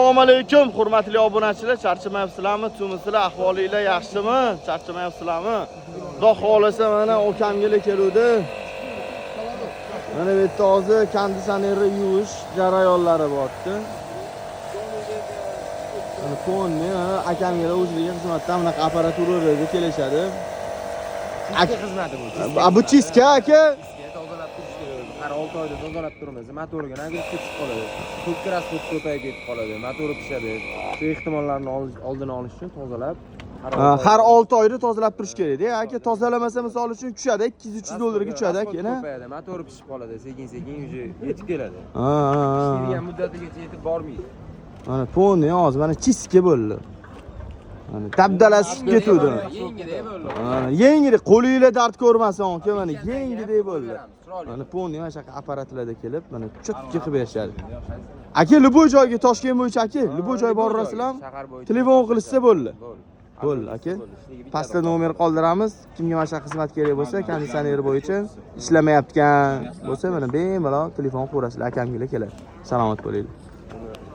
Assalomu alaykum, hurmatli obunachilar. Charchamayapsizlarmi? Tumisizlar, ahvolinglar yaxshimi? Charchamayapsizlarmi? Xudo xolasa mana okamga keluvdi. Mana bu yerda hozir konditsionerni yuvish jarayonlari bo'lyapti. Mana fonni akamga o'ziga xizmatdan bunaqa apparaturlarga kelishadi. Aka xizmati bu. Bu chiska aka. Tozalab turish kerak. Har 6 oyda tozalab turmasa, motoriga nagib ketib qoladi. Ko'p rasxod ko'payib ketib qoladi. Motori pishadi. Shu ehtimollarni oldini olish uchun tozalab har 6 oyda tozalab turish kerak-da. Aka tozalamasa misol uchun tushadi, 200-300 dollarga tushadi aka. Ko'payadi. Motori pishib qoladi. Sekin-sekin yetib keladi. Ha. Ishlaydigan muddatigacha yetib bormaydi. Mana fonni hozir mana chiska bo'ldi. Mana dabdalasi ketuvdi. Yengidek bo'ldi. Yengidek qo'lingizda dard ko'rmasin aka, mana yengidek bo'ldi. Mana fonni mana shu apparatlarda kelib, mana chutki qilib berishadi. Aka, Luboy joyga Toshkent bo'yicha aka, Luboy joy borasizlarmi? Telefon qilishsa bo'ldi. Bo'ldi aka. Pastda nomer qoldiramiz. Kimga mana shu xizmat kerak bo'lsa, konditsioner bo'yicha ishlamayotgan bo'lsa, mana bemalol telefon qo'rasizlar, akamga keladi. Salomat bo'linglar.